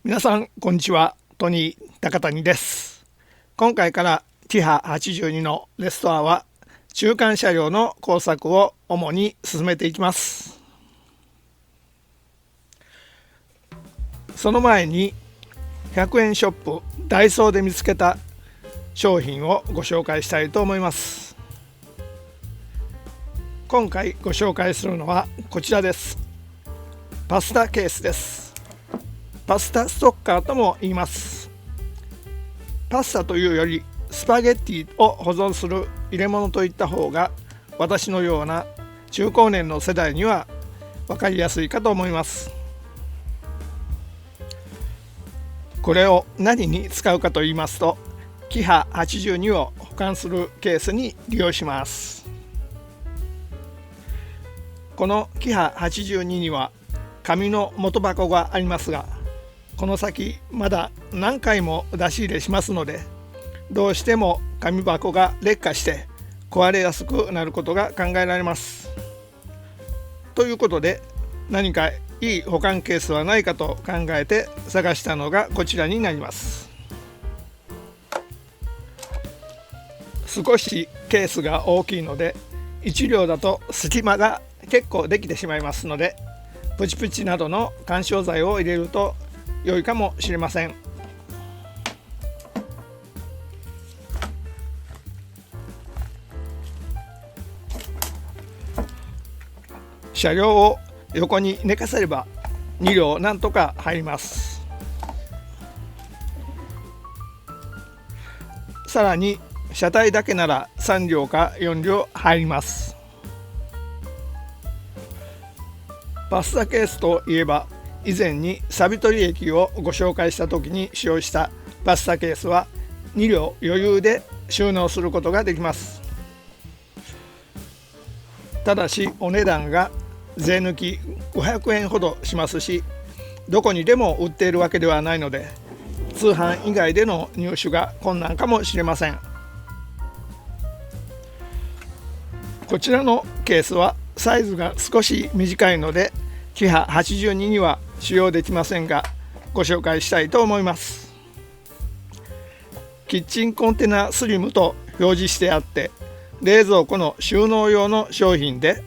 皆さんこんにちは。トニー高谷です。今回からキハ82のレストアは中間車両の工作を主に進めていきます。その前に100円ショップダイソーで見つけた商品をご紹介したいと思います。今回ご紹介するのはこちらです。パスタケースです。パスタストッカーとも言います。パスタというよりスパゲッティを保存する入れ物といった方が私のような中高年の世代には分かりやすいかと思います。これを何に使うかと言いますと、キハ82を保管するケースに利用します。このキハ82には紙の元箱がありますが、この先まだ何回も出し入れしますので、どうしても紙箱が劣化して壊れやすくなることが考えられます。ということで、何かいい保管ケースはないかと考えて探したのがこちらになります。少しケースが大きいので1両だと隙間が結構できてしまいますので、プチプチなどの緩衝材を入れると良いかもしれません。車両を横に寝かせれば2両なんとか入ります。さらに車体だけなら3両か4両入ります。パスタケースといえば、以前にサビ取り液をご紹介した時に使用したパスタケースは2両余裕で収納することができます。ただしお値段が税抜き500円ほどしますし、どこにでも売っているわけではないので、通販以外での入手が困難かもしれません。こちらのケースはサイズが少し短いのでキハ82には使用できませんが、ご紹介したいと思います。キッチンコンテナスリムと表示してあって、冷蔵庫の収納用の商品で、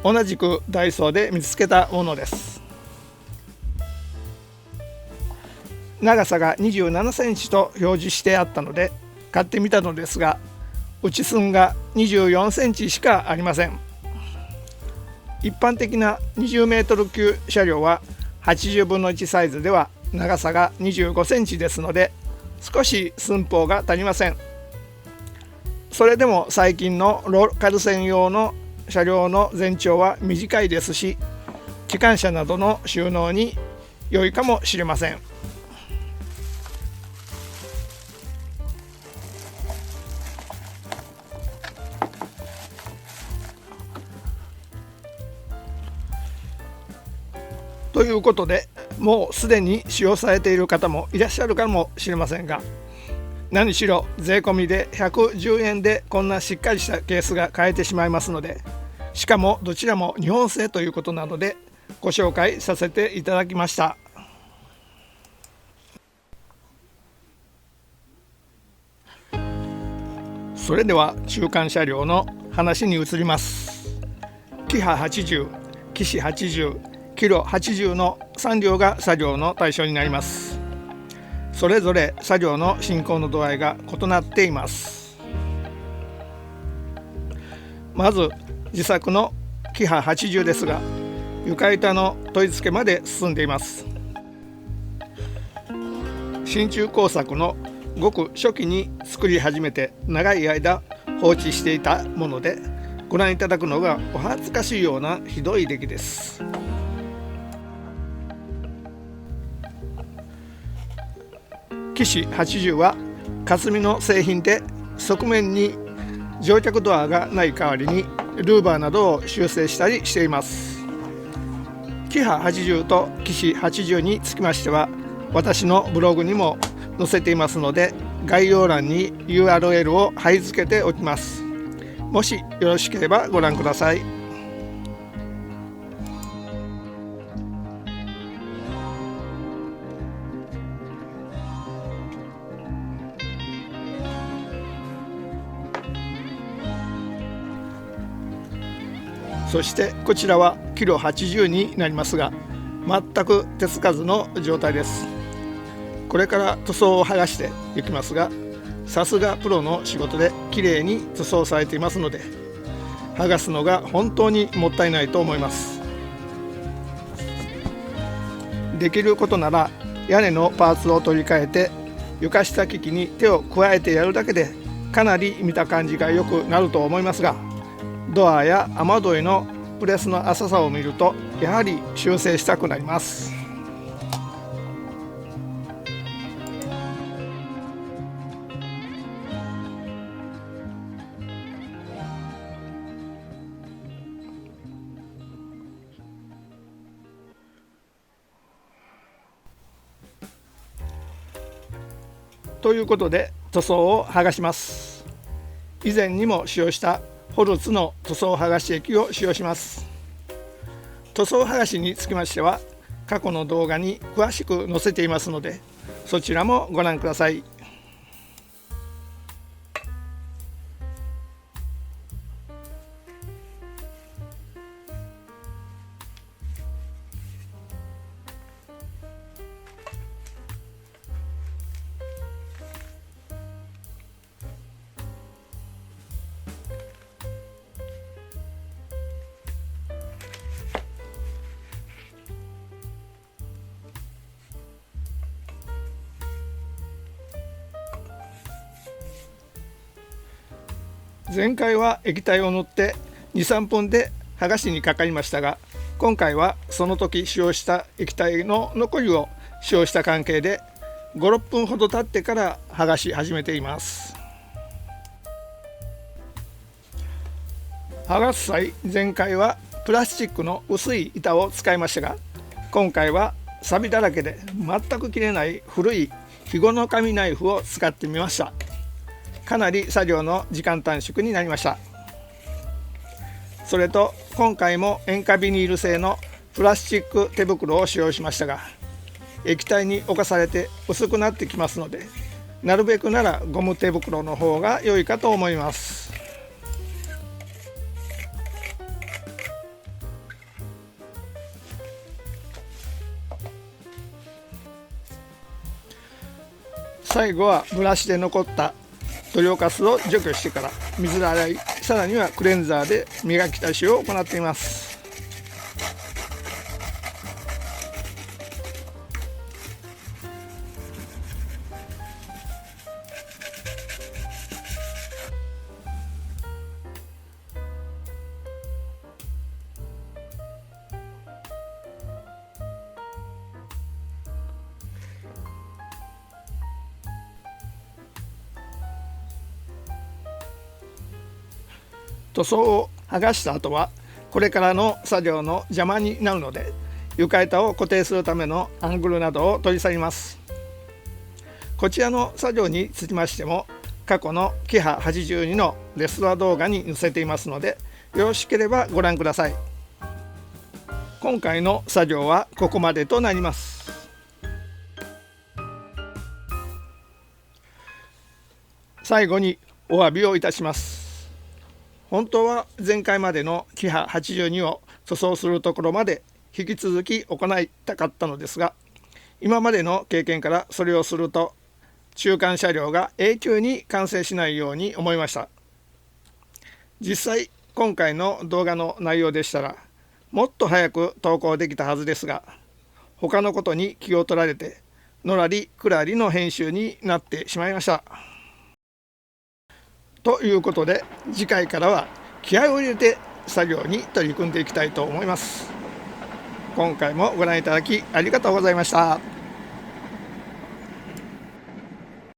同じくダイソーで見つけたものです。長さが27センチと表示してあったので買ってみたのですが、内寸が24センチしかありません。一般的な20メートル級車両は80分の1サイズでは長さが25センチですので、少し寸法が足りません。それでも最近のローカル線用の車両の全長は短いですし、機関車などの収納に良いかもしれません。ということで、もうすでに使用されている方もいらっしゃるかもしれませんが、何しろ税込みで110円でこんなしっかりしたケースが買えてしまいますので、しかもどちらも日本製ということなのでご紹介させていただきました。それでは中間車両の話に移ります。キハ80、キシ80、キロ80の3両が作業の対象になります。それぞれ作業の進行の度合いが異なっています。まず自作のキハ80ですが、床板の取り付けまで進んでいます。真鍮工作のごく初期に作り始めて長い間放置していたもので、ご覧いただくのがお恥ずかしいようなひどい出来です。キシ80は霞の製品で、側面に乗客ドアがない代わりにルーバーなどを修正したりしています。キハ80とキシ80につきましては、私のブログにも載せていますので、概要欄に URL を貼り付けておきます。もしよろしければご覧ください。そしてこちらはキロ80になりますが、全く手つかずの状態です。これから塗装を剥がしていきますが、さすがプロの仕事できれいに塗装されていますので、剥がすのが本当にもったいないと思います。できることなら屋根のパーツを取り替えて、床下機器に手を加えてやるだけでかなり見た感じが良くなると思いますが、ドアや雨どいのプレスの浅さを見るとやはり修正したくなります。ということで塗装を剥がします。以前にも使用したホルツの塗装剥がし液を使用します。塗装剥がしにつきましては過去の動画に詳しく載せていますので、そちらもご覧ください。前回は液体を塗って 2,3 分で剥がしにかかりましたが、今回はその時使用した液体の残りを使用した関係で 5,6 分ほど経ってから剥がし始めています。剥がす際、前回はプラスチックの薄い板を使いましたが、今回は錆びだらけで全く切れない古い肥後の紙ナイフを使ってみました。かなり作業の時間短縮になりました。それと今回も塩化ビニール製のプラスチック手袋を使用しましたが、液体に侵されて薄くなってきますので、なるべくならゴム手袋の方が良いかと思います。最後はブラシで残った塗料カスを除去してから水で洗い、さらにはクレンザーで磨き足しを行っています。塗装を剥がした後はこれからの作業の邪魔になるので、床板を固定するためのアングルなどを取り去ります。こちらの作業につきましても過去のキハ82のレストア動画に載せていますので、よろしければご覧ください。今回の作業はここまでとなります。最後にお詫びをいたします。本当は前回までのキハ82を塗装するところまで引き続き行いたかったのですが、今までの経験からそれをすると中間車両が永久に完成しないように思いました。実際今回の動画の内容でしたらもっと早く投稿できたはずですが、他のことに気を取られてのらりくらりの編集になってしまいました。ということで次回からは気合を入れて作業に取り組んでいきたいと思います。今回もご覧いただきありがとうございました。